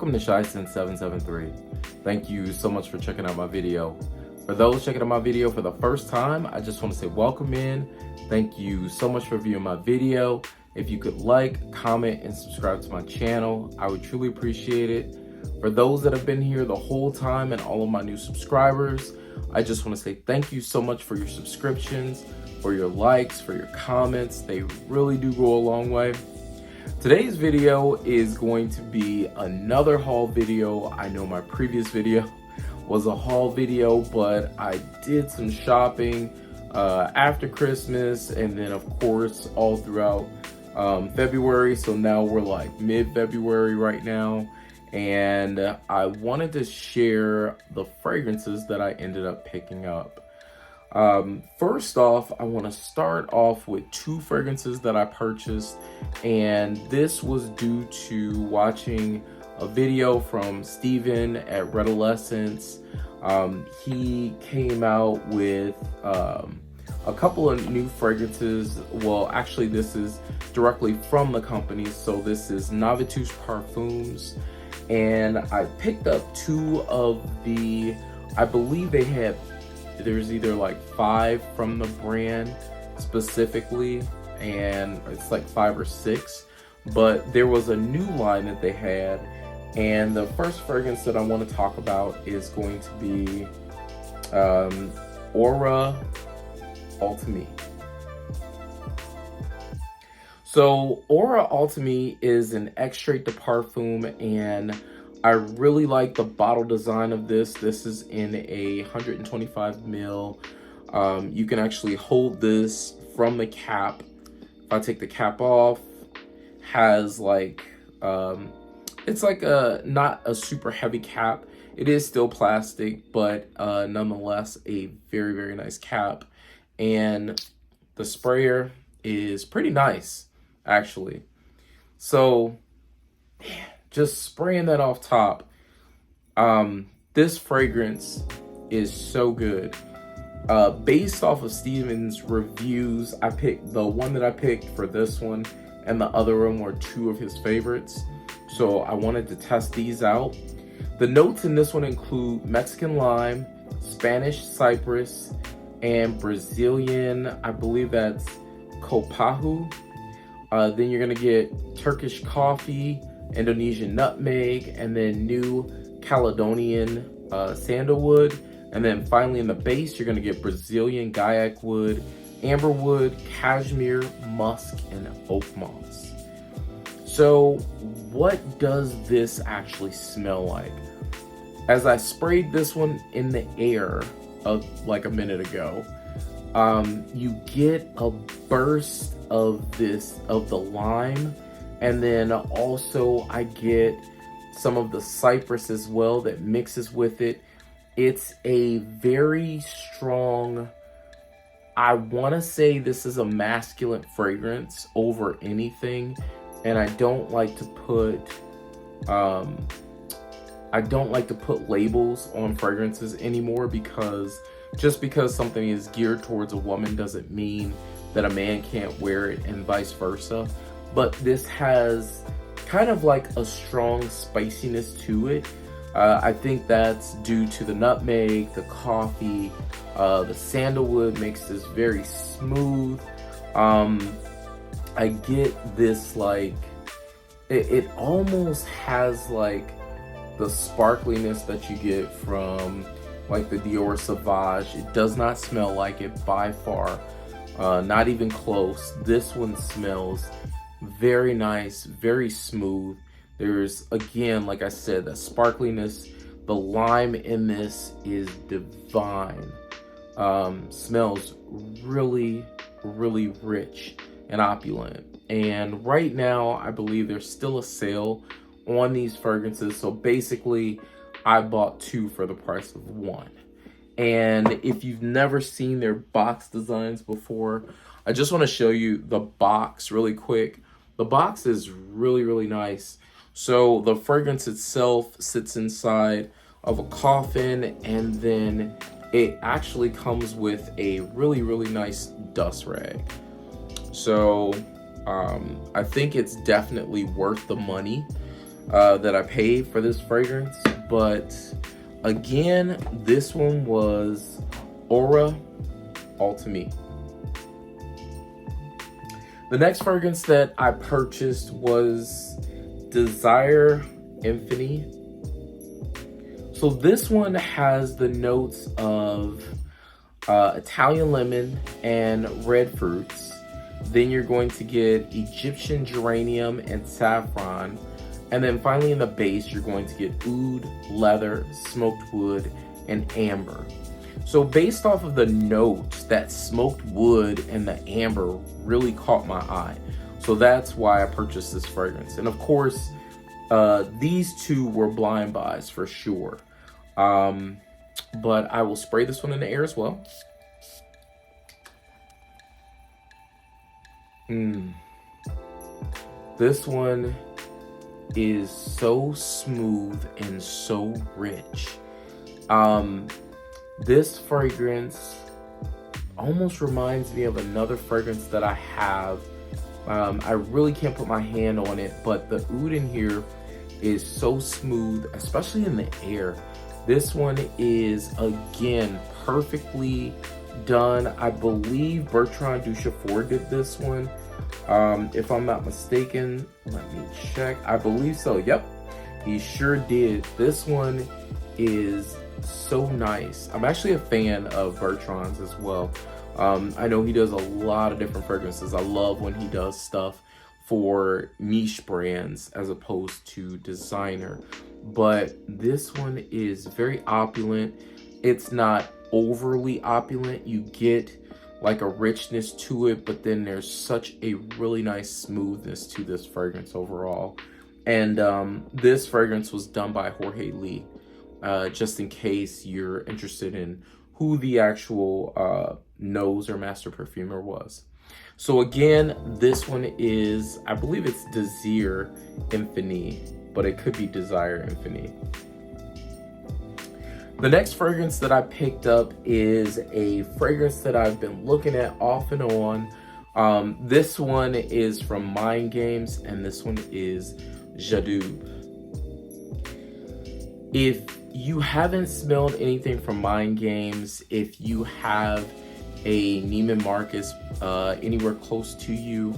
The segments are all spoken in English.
Welcome to Shyson773. Thank you so much for checking out my video. For those checking out my video for the first time, I just want to say welcome in. Thank you so much for viewing my video. If you could like, comment, and subscribe to my channel, I would truly appreciate it. For those that have been here the whole time and all of my new subscribers, I just want to say thank you so much for your subscriptions, for your likes, for your comments. They really do go a long way. Today's video is going to be another haul video. I know my previous video was a haul video, but I did some shopping after Christmas and then of course all throughout February. So now we're like mid-February right now, and I wanted to share the fragrances that I ended up picking up. First off, I want to start off with two fragrances that I purchased, and this was due to watching a video from Steven at Redolescence. He came out with a couple of new fragrances. Well, actually this is directly from the company, so this is Navitus Parfums, and I picked up two of the, I believe they had, there's either like 5 from the brand specifically, and it's like 5 or 6, but there was a new line that they had. And the first fragrance that I want to talk about is going to be Aura Ultime. So Aura Ultime is an extrait de parfum, and I really like the bottle design of this. This is in a 125 ml. You can actually hold this from the cap. If I take the cap off, has like, it's like not a super heavy cap. It is still plastic, but nonetheless a very, very nice cap. And the sprayer is pretty nice, actually. So just spraying that off top, this fragrance is so good. Based off of Steven's reviews, I picked the one that I picked for this one, and the other one were 2 of his favorites. So I wanted to test these out. The notes in this one include Mexican lime, Spanish cypress, and Brazilian, I believe that's Copahu. Then you're gonna get Turkish coffee, Indonesian nutmeg, and then new Caledonian Sandalwood. And then finally in the base, you're gonna get Brazilian Guaiacwood, Amberwood, Cashmere, Musk, and oak moss. So what does this actually smell like? As I sprayed this one in the air of like a minute ago, you get a burst of the lime, and then also I get some of the cypress as well that mixes with it. It's a very strong, I want to say this is a masculine fragrance over anything. And I don't like to put labels on fragrances anymore, because just because something is geared towards a woman doesn't mean that a man can't wear it, and vice versa. But this has kind of like a strong spiciness to it. I think that's due to the nutmeg, the coffee, the sandalwood makes this very smooth. I get this like, it almost has like the sparkliness that you get from like the Dior Sauvage. It does not smell like it by far, not even close. This one smells very nice, very smooth. There's, again, like I said, the sparkliness. The lime in this is divine. Smells really, really rich and opulent. And right now, I believe there's still a sale on these fragrances. So basically, I bought 2 for the price of 1. And if you've never seen their box designs before, I just want to show you the box really quick. The box is really, really nice. So the fragrance itself sits inside of a coffin, and then it actually comes with a really, really nice dust rag. So I think it's definitely worth the money. that I paid for this fragrance. But again, this one was Aura Ultime. The next fragrance that I purchased was Desir Infini. So this one has the notes of Italian lemon and red fruits. Then you're going to get Egyptian geranium and saffron. And then finally in the base, you're going to get oud, leather, smoked wood, and amber. So based off of the notes, that smoked wood and the amber really caught my eye. So that's why I purchased this fragrance. And of course, these two were blind buys for sure. But I will spray this one in the air as well. This one is so smooth and so rich. This fragrance almost reminds me of another fragrance that I have. I really can't put my hand on it, but the oud in here is so smooth, especially in the air. This one is, again, perfectly done. I believe Bertrand Duchefort did this one. If I'm not mistaken, let me check. I believe so. Yep, he sure did. This one is so nice. I'm actually a fan of Bertrand's as well. I know he does a lot of different fragrances. I love when he does stuff for niche brands as opposed to designer. But this one is very opulent. It's not overly opulent. You get like a richness to it, but then there's such a really nice smoothness to this fragrance overall. And this fragrance was done by Jorge Lee, just in case you're interested in who the actual nose or master perfumer was. So again, this one is, I believe it's Desir Infini, but it could be Desir Infini. The next fragrance that I picked up is a fragrance that I've been looking at off and on. This one is from Mind Games, and this one is Jadoube. If you haven't smelled anything from Mind Games, if you have a Neiman Marcus anywhere close to you,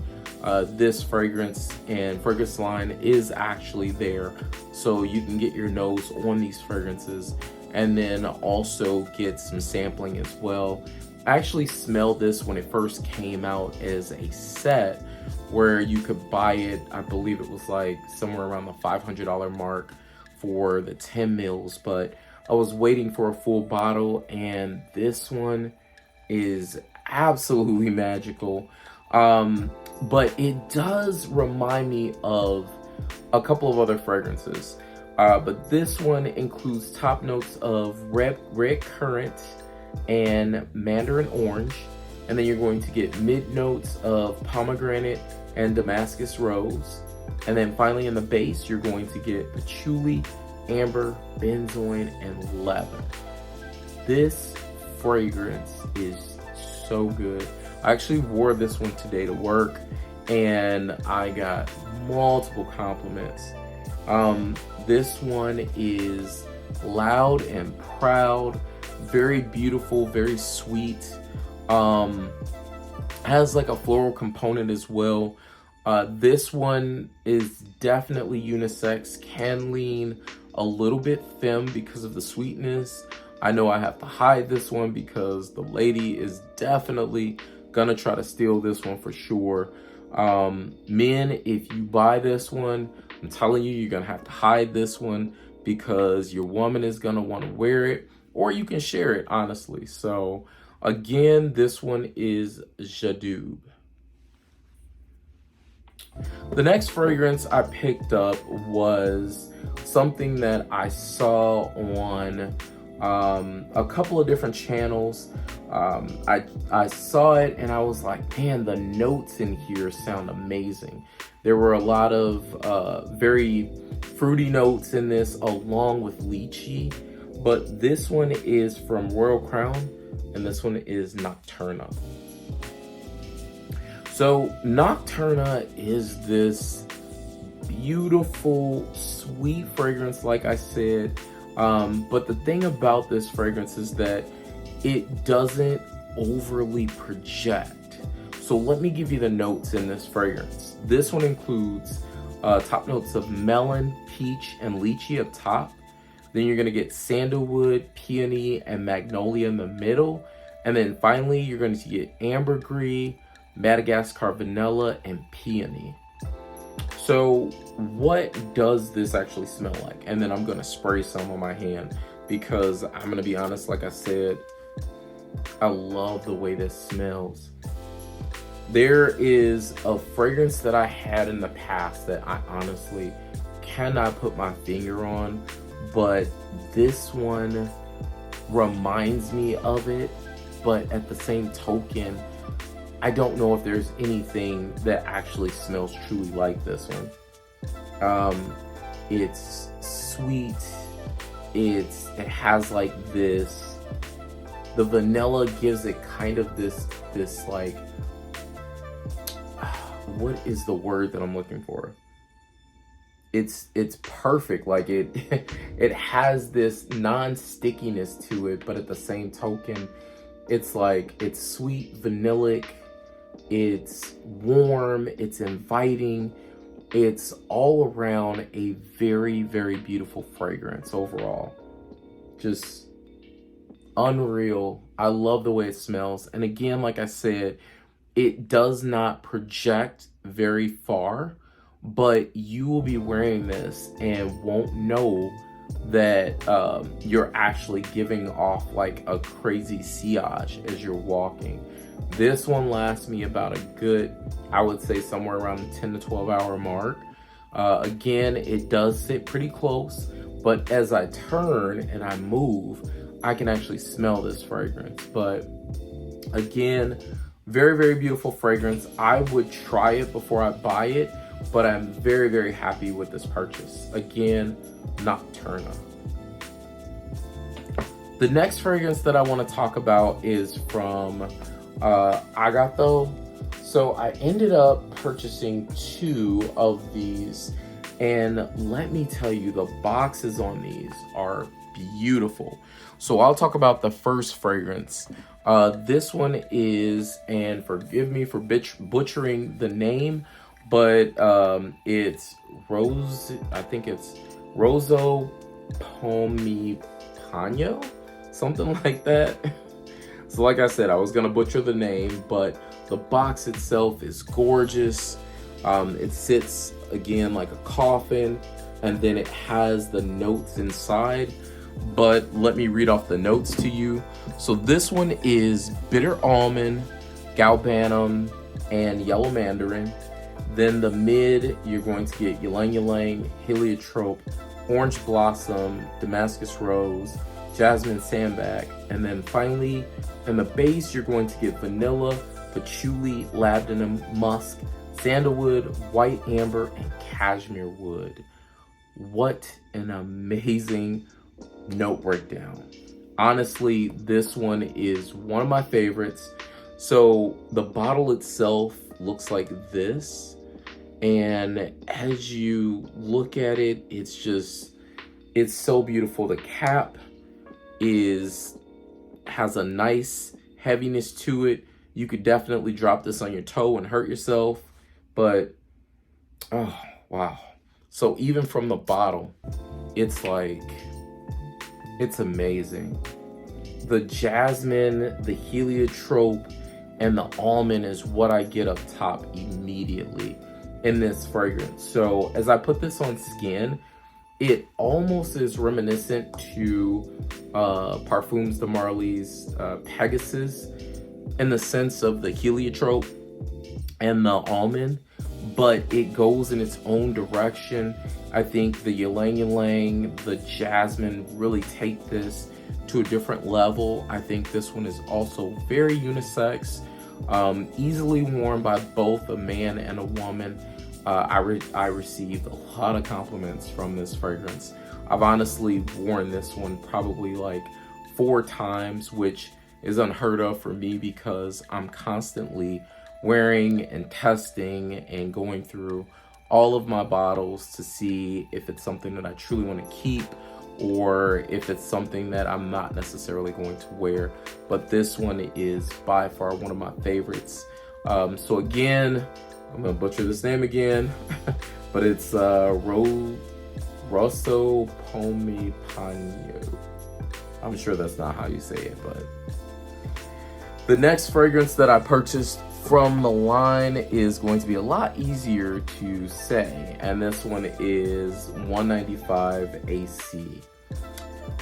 this fragrance and fragrance line is actually there. So you can get your nose on these fragrances and then also get some sampling as well. I actually smelled this when it first came out as a set where you could buy it. I believe it was like somewhere around the $500 mark for the 10 mils, but I was waiting for a full bottle, and this one is absolutely magical. But it does remind me of a couple of other fragrances. But this one includes top notes of red currant and mandarin orange. And then you're going to get mid notes of pomegranate and Damascus rose. And then finally in the base, you're going to get patchouli, amber, benzoin, and leather. This fragrance is so good. I actually wore this one today to work and I got multiple compliments. This one is loud and proud, very beautiful, very sweet. Has like a floral component as well. This one is definitely unisex, can lean a little bit femme because of the sweetness. I know I have to hide this one because the lady is definitely gonna try to steal this one for sure. Men, if you buy this one, I'm telling you, you're gonna have to hide this one because your woman is gonna want to wear it, or you can share it, honestly. So again, this one is Jadoube. The next fragrance I picked up was something that I saw on a couple of different channels. I saw it and I was like, man, the notes in here sound amazing. There were a lot of very fruity notes in this along with lychee, but this one is from Royal Crown and this one is Nocturna. So Nocturna is this beautiful, sweet fragrance, like I said. But the thing about this fragrance is that it doesn't overly project. So let me give you the notes in this fragrance. This one includes top notes of melon, peach, and lychee up top. Then you're gonna get sandalwood, peony, and magnolia in the middle. And then finally, you're going to get ambergris, Madagascar vanilla, and peony. So what does this actually smell like? And then I'm going to spray some on my hand because I'm going to be honest, like I said, I love the way this smells. There is a fragrance that I had in the past that I honestly cannot put my finger on, but this one reminds me of it. But at the same token, I don't know if there's anything that actually smells truly like this one. It's sweet. It has like this, the vanilla gives it kind of this like, what is the word that I'm looking for? It's perfect. Like it has this non-stickiness to it, but at the same token, it's like, it's sweet, vanillic, it's warm, it's inviting. It's all around a very, very beautiful fragrance overall. Just unreal. I love the way it smells. And again, like I said, it does not project very far, but you will be wearing this and won't know that you're actually giving off like a crazy sillage as you're walking. This one lasts me about a good, I would say somewhere around the 10 to 12 hour mark. Again, it does sit pretty close, but as I turn and I move, I can actually smell this fragrance. But again, very, very beautiful fragrance. I would try it before I buy it, but I'm very, very happy with this purchase. Again, Nocturna. The next fragrance that I want to talk about is from Agatho. So I ended up purchasing 2 of these, and let me tell you, the boxes on these are beautiful. So I'll talk about the first fragrance. This one is, and forgive me for butchering the name, but it's Rose, I think it's Rossopompeiano, something like that. So like I said, I was gonna butcher the name, but the box itself is gorgeous. It sits again like a coffin, and then it has the notes inside. But let me read off the notes to you. So this one is bitter almond, galbanum, and yellow mandarin. Then the mid, you're going to get ylang ylang, heliotrope, orange blossom, Damascus rose, jasmine sandbag. And then finally, in the base, you're going to get vanilla, patchouli, labdanum, musk, sandalwood, white amber, and cashmere wood. What an amazing note breakdown. Honestly, this one is one of my favorites. So the bottle itself looks like this, and as you look at it, it's so beautiful. The cap has a nice heaviness to it. You could definitely drop this on your toe and hurt yourself, but oh wow. So even from the bottle, it's amazing. The jasmine, the heliotrope, and the almond is what I get up top immediately in this fragrance. So as I put this on skin, it almost is reminiscent to Parfums de Marly's Pegasus in the sense of the heliotrope and the almond, but it goes in its own direction. I think the ylang ylang, the jasmine really take this to a different level. I think this one is also very unisex, easily worn by both a man and a woman. I received a lot of compliments from this fragrance. I've honestly worn this one probably like 4 times, which is unheard of for me because I'm constantly wearing and testing and going through all of my bottles to see if it's something that I truly want to keep or if it's something that I'm not necessarily going to wear. But this one is by far one of my favorites. So again, I'm gonna butcher this name again, but it's Rossopompeiano. I'm sure that's not how you say it, but the next fragrance that I purchased from the line is going to be a lot easier to say, and this one is 195 AC.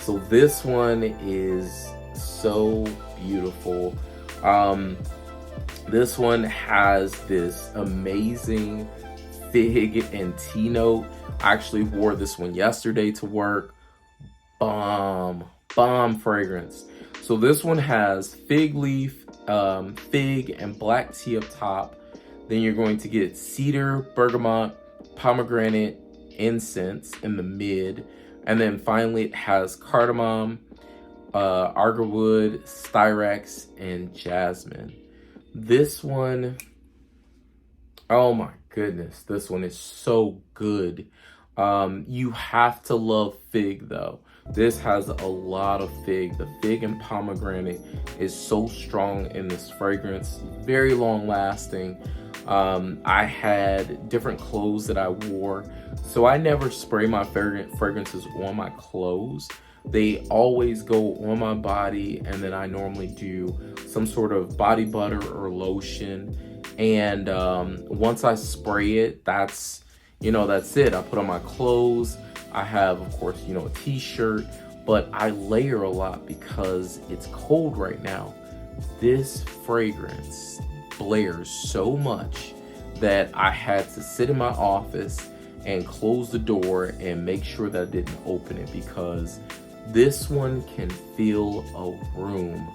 So this one is so beautiful. This one has this amazing fig and tea note. I actually wore this one yesterday to work. Bomb fragrance. So this one has fig leaf, fig and black tea up top. Then you're going to get cedar, bergamot, pomegranate, incense in the mid. And then finally it has cardamom, argarwood, styrax, and jasmine. This one, oh my goodness, this one is so good. You have to love fig though. This has a lot of fig. The fig and pomegranate is so strong in this fragrance, very long lasting. I had different clothes that I wore, so I never spray my fragrances on my clothes. They always go on my body, and then I normally do some sort of body butter or lotion. And once I spray it, that's it. I put on my clothes. I have, of course, a t-shirt, but I layer a lot because it's cold right now. This fragrance blares so much that I had to sit in my office and close the door and make sure that I didn't open it, because this one can fill a room.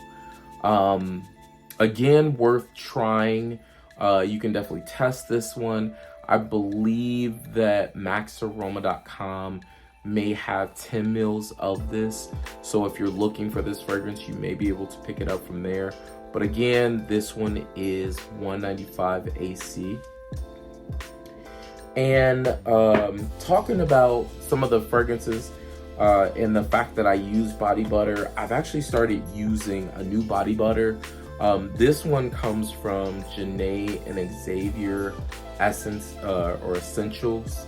Again, worth trying. You can definitely test this one. I believe that maxaroma.com may have 10 mils of this. So if you're looking for this fragrance, you may be able to pick it up from there. But again, this one is 195 AC. And talking about some of the fragrances and the fact that I use body butter, I've actually started using a new body butter. This one comes from Janay and Xavier Essence or Essentials.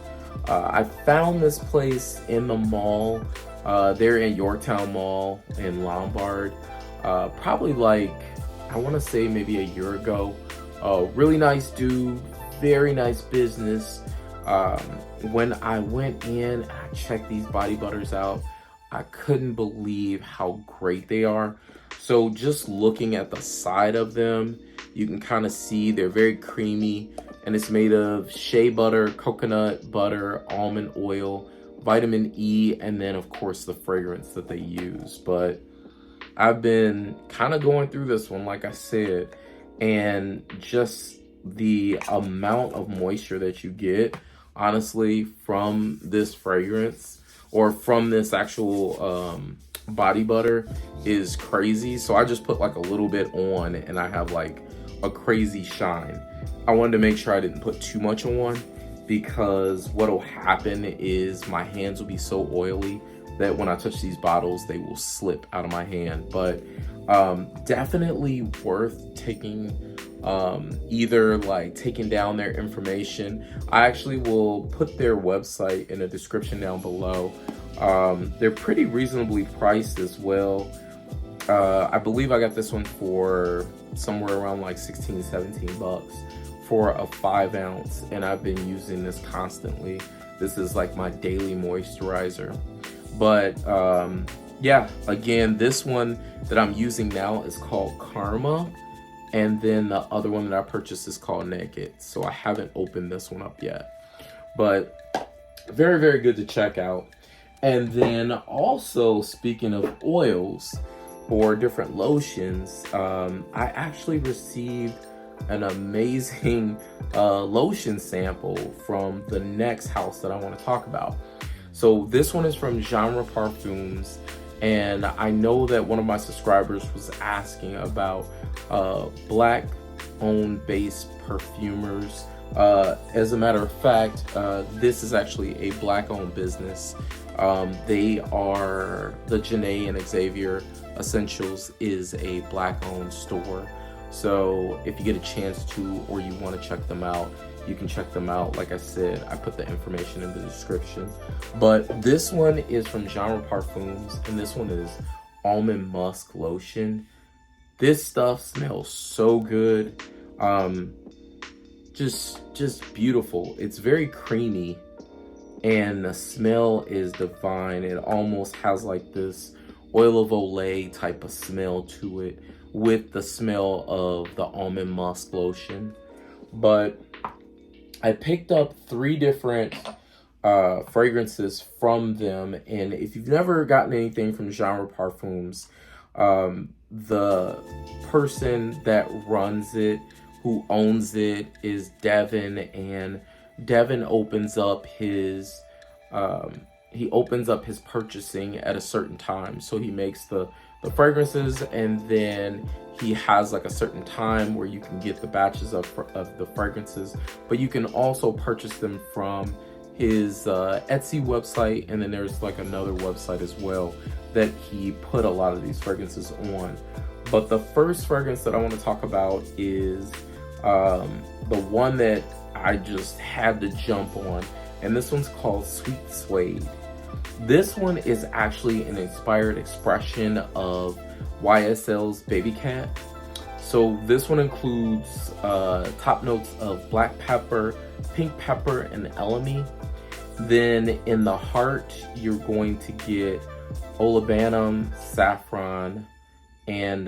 I found this place in the mall. They're in Yorktown Mall in Lombard. Probably like, I want to say maybe a year ago. Really nice dude, very nice business. When I went in and I checked these body butters out, I couldn't believe how great they are. So just looking at the side of them, you can kind of see they're very creamy, and it's made of shea butter, coconut butter, almond oil, vitamin E, and then of course the fragrance that they use. But I've been kind of going through this one, like I said, and just the amount of moisture that you get, honestly, from this fragrance or from this actual body butter is crazy. So I just put like a little bit on and I have like a crazy shine. I wanted to make sure I didn't put too much on, because what'll happen is my hands will be so oily that when I touch these bottles, they will slip out of my hand. But definitely worth taking, either like taking down their information. I actually will put their website in the description down below. They're pretty reasonably priced as well. I believe I got this one for somewhere around like 16, 17 bucks for a 5 ounce. And I've been using this constantly. This is like my daily moisturizer. But yeah, again, this one that I'm using now is called Karma. And then the other one that I purchased is called Naked. So I haven't opened this one up yet. But very, very good to check out. And then also, speaking of oils or different lotions, I actually received an amazing lotion sample from the next house that I want to talk about. So this one is from Genre Parfums, and I know that one of my subscribers was asking about black owned based perfumers. As a matter of fact, this is actually a black owned business. They are, the Janay and Xavier Essentials is a black owned store. So if you get a chance to, or you want to check them out, you can check them out. Like I said, I put the information in the description. But this one is from Genre Parfums, and this one is Almond Musk Lotion. This stuff smells so good. Just beautiful. It's very creamy, and the smell is divine. It almost has like this oil of Olay type of smell to it, with the smell of the almond musk lotion. But I picked up 3 different fragrances from them, and if you've never gotten anything from Genre Parfums, the person that runs it, who owns it, is Devin, and Devin opens up his purchasing at a certain time. So he makes the fragrances, and then he has like a certain time where you can get the batches of the fragrances, but you can also purchase them from his Etsy website, and then there's like another website as well that he put a lot of these fragrances on. But the first fragrance that I want to talk about is the one that I just had to jump on, and this one's called Sweet Suede. This one is actually an inspired expression of YSL's Baby Cat. So this one includes top notes of black pepper, pink pepper, and elemi. Then in the heart, you're going to get olibanum, saffron, and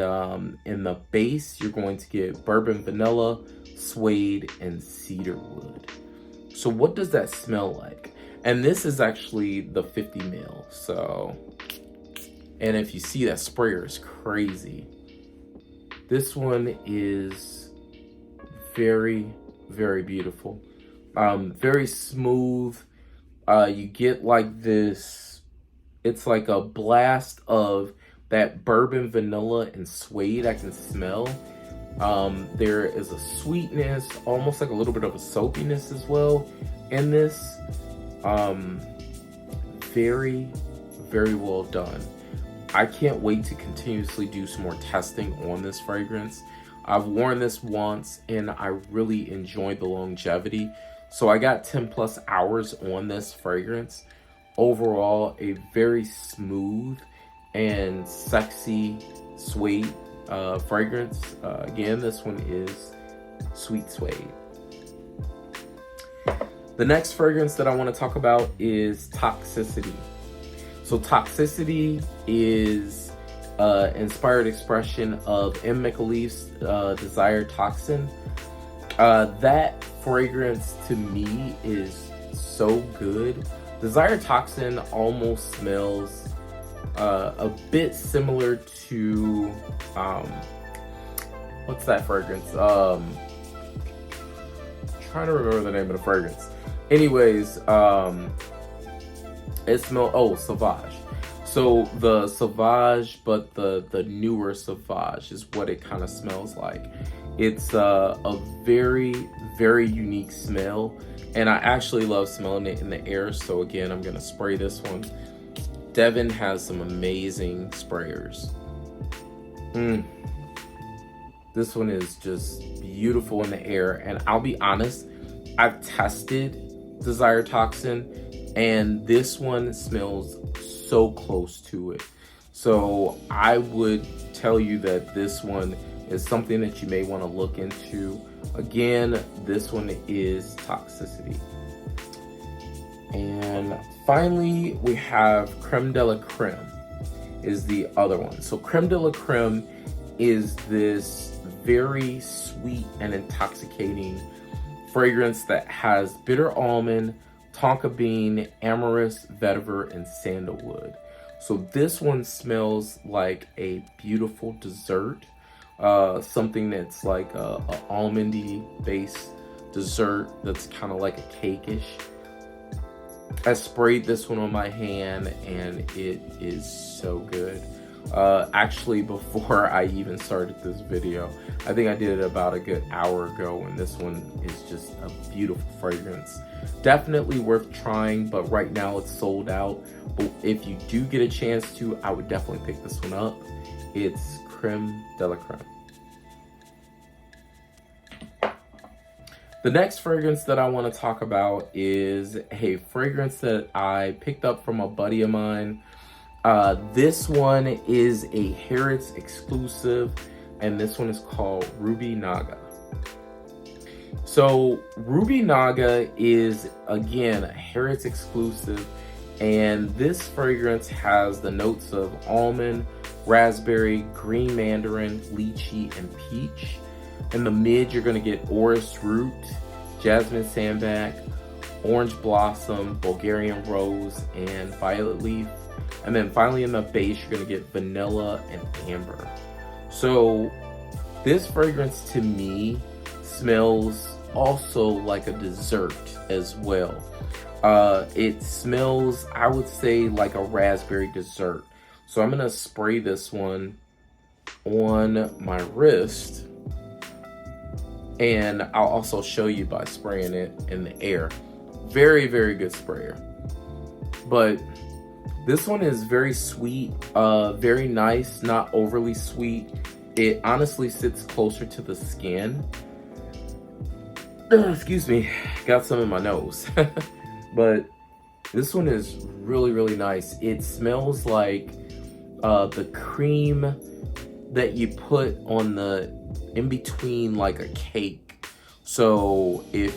in the base, you're going to get bourbon vanilla, suede, and cedarwood. So what does that smell like? And this is actually the 50 ml. So, and if you see, that sprayer is crazy. This one is very, very beautiful. Very smooth. You get like this, it's like a blast of that bourbon vanilla and suede I can smell. There is a sweetness, almost like a little bit of a soapiness as well in this. Very, very well done. I can't wait to continuously do some more testing on this fragrance. I've worn this once and I really enjoyed the longevity. So I got 10 plus hours on this fragrance. Overall, a very smooth and sexy suede fragrance. Again, this one is Sweet Suede. The next fragrance that I want to talk about is Toxicity. So Toxicity is inspired expression of M. McAleef's Desire Toxin. That fragrance to me is so good. Desire Toxin almost smells a bit similar to what's that fragrance? Trying to remember the name of the fragrance. Anyways, it smells, Sauvage. So the Sauvage, but the newer Sauvage is what it kind of smells like. It's a very, very unique smell, and I actually love smelling it in the air. So again, I'm gonna spray this one. Devin has some amazing sprayers. This one is just beautiful in the air, and I'll be honest, I've tested Desire Toxin, and this one smells so close to it. So I would tell you that this one is something that you may want to look into. Again, this one is Toxicity. And finally, we have Creme de la Creme is the other one. So Creme de la Creme is this very sweet and intoxicating fragrance that has bitter almond, tonka bean, amorous, vetiver, and sandalwood. So this one smells like a beautiful dessert, something that's like a almondy based dessert that's kind of like a cake-ish. I sprayed this one on my hand and it is so good. Actually, before I even started this video. I think I did it about a good hour ago, and this one is just a beautiful fragrance. Definitely worth trying, but right now it's sold out. But if you do get a chance to, I would definitely pick this one up. It's Creme de la Creme. The next fragrance that I want to talk about is a fragrance that I picked up from a buddy of mine. This one is a Harrods exclusive, and this one is called Ruby Naga. So Ruby Naga is, again, a Harrods exclusive, and this fragrance has the notes of almond, raspberry, green mandarin, lychee, and peach. In the mid, you're going to get orris root, jasmine sandbag, orange blossom, Bulgarian rose, and violet leaf. And then finally in the base, you're going to get vanilla and amber. So this fragrance to me smells also like a dessert as well. It smells, I would say, like a raspberry dessert. So I'm going to spray this one on my wrist. And I'll also show you by spraying it in the air. Very, very good sprayer. But this one is very sweet, very nice, not overly sweet. It honestly sits closer to the skin. Excuse me, got some in my nose. But this one is really, really nice. It smells like the cream that you put on the in between like a cake. So if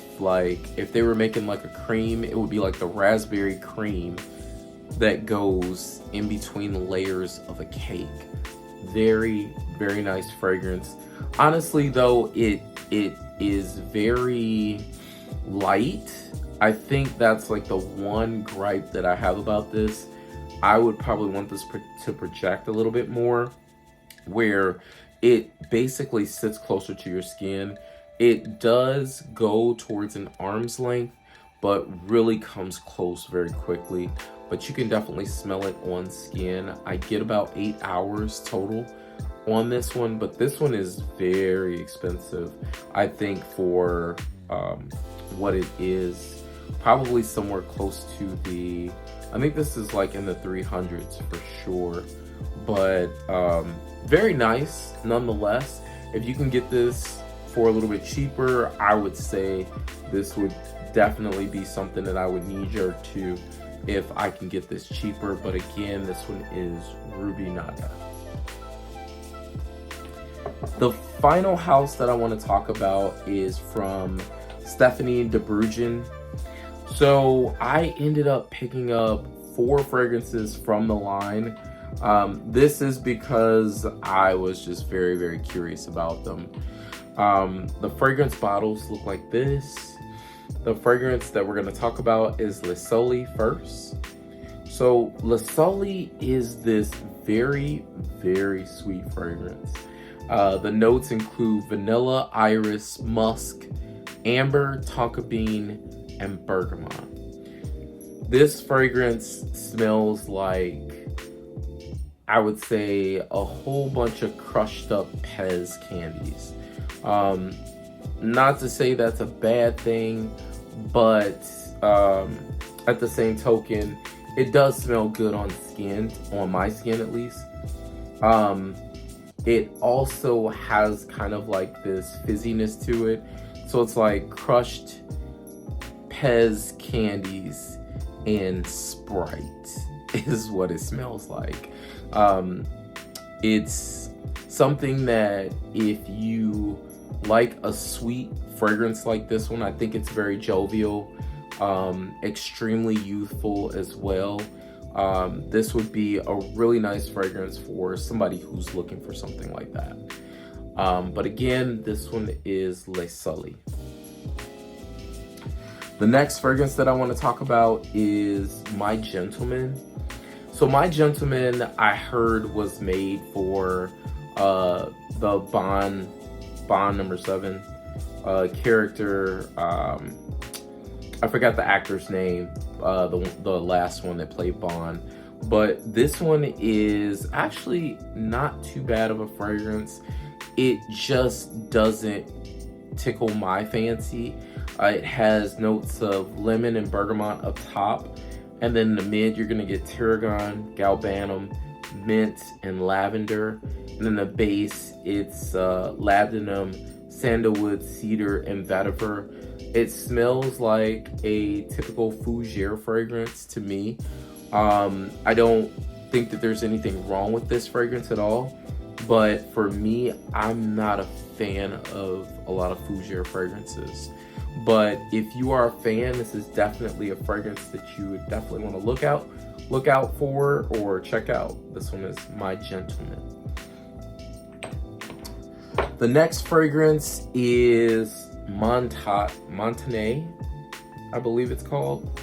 they were making like a cream, it would be like the raspberry cream that goes in between the layers of a cake. Very, very nice fragrance. Honestly though, it is very light. I think that's like the one gripe that I have about this. I would probably want this to project a little bit more, where it basically sits closer to your skin. It does go towards an arm's length, but really comes close very quickly. But you can definitely smell it on skin. I get about 8 hours total on this one, but this one is very expensive. I think for what it is, probably somewhere close to the, I think this is like in the 300s for sure. But very nice nonetheless. If you can get this for a little bit cheaper, I would say this would definitely be something that I would knee-jerk to if I can get this cheaper. But again, this one is Ruby Naga. The final house that I want to talk about is from Stephane de Bruijn. So I ended up picking up 4 fragrances from the line. This is because I was just very, very curious about them. The fragrance bottles look like this. The fragrance that we're going to talk about is Le Sully first. So Le Sully is this very, very sweet fragrance. The notes include vanilla, iris, musk, amber, tonka bean, and bergamot. This fragrance smells like, I would say, a whole bunch of crushed up Pez candies. Not to say that's a bad thing, but at the same token, it does smell good on skin, on my skin at least. It also has kind of like this fizziness to it. So it's like crushed Pez candies and Sprite is what it smells like. It's something that if you like a sweet fragrance like this one, I think it's very jovial, extremely youthful as well. This would be a really nice fragrance for somebody who's looking for something like that. But again, this one is Le Sully. The next fragrance that I want to talk about is My Gentleman. So My Gentleman, I heard, was made for the Bond number 7 character. I forgot the actor's name, the last one that played Bond. but this one is actually not too bad of a fragrance. It just doesn't tickle my fancy. It has notes of lemon and bergamot up top, and then in the mid you're gonna get tarragon, galbanum, mint, and lavender. And then the base, it's labdanum, sandalwood, cedar, and vetiver. It smells like a typical fougere fragrance to me. I don't think that there's anything wrong with this fragrance at all, but for me, I'm not a fan of a lot of fougere fragrances. But if you are a fan, this is definitely a fragrance that you would definitely want to look out for or check out. This one is My Gentleman. The next fragrance is Montaigne, I believe it's called.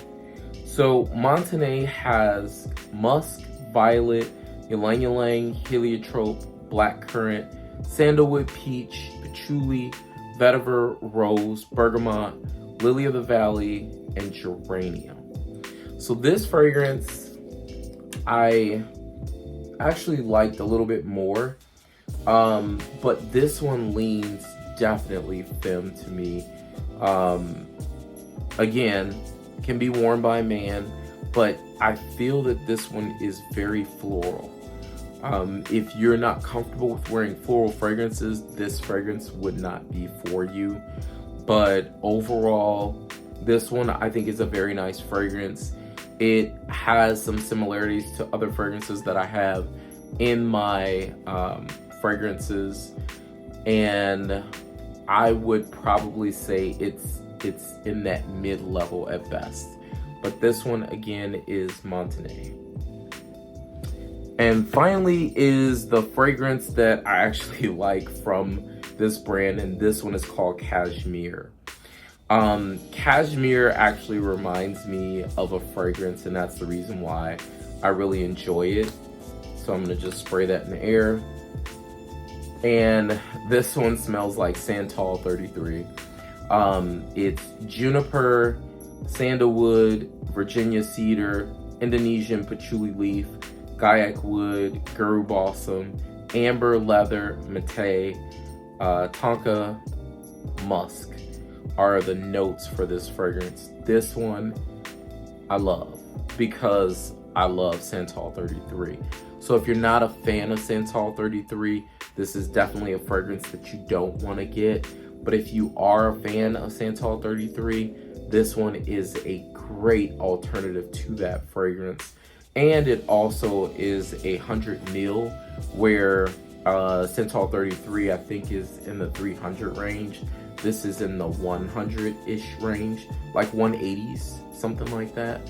So Montaigne has musk, violet, ylang ylang, heliotrope, blackcurrant, sandalwood, peach, patchouli, vetiver, rose, bergamot, lily of the valley, and geranium. So this fragrance I actually liked a little bit more, but this one leans definitely femme to me. Again, can be worn by a man, but I feel that this one is very floral. If you're not comfortable with wearing floral fragrances, this fragrance would not be for you. But overall, this one I think is a very nice fragrance. It has some similarities to other fragrances that I have in my fragrances, and I would probably say it's in that mid-level at best. But this one again is Montaigne. And finally is the fragrance that I actually like from this brand, and this one is called Cashmere. Cashmere actually reminds me of a fragrance, and that's the reason why I really enjoy it. So I'm gonna just spray that in the air. And this one smells like Santal 33. It's juniper, sandalwood, Virginia cedar, Indonesian patchouli leaf, Guaiacwood, guru balsam, amber, leather, mate, tonka, musk are the notes for this fragrance. This one I love because I love Santal 33. So if you're not a fan of Santal 33, this is definitely a fragrance that you don't want to get. But if you are a fan of Santal 33, this one is a great alternative to that fragrance. And it also is 100 ml, where Santal 33 I think is in the 300 range. This is in the 100-ish range, like 180s, something like that.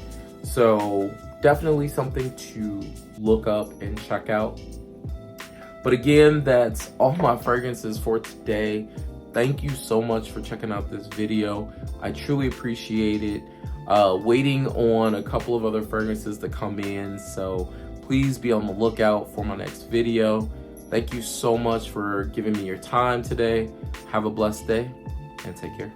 So definitely something to look up and check out. But again, that's all my fragrances for today. Thank you so much for checking out this video. I truly appreciate it. Waiting on a couple of other fragrances to come in, so please be on the lookout for my next video. Thank you so much for giving me your time today. Have a blessed day and take care.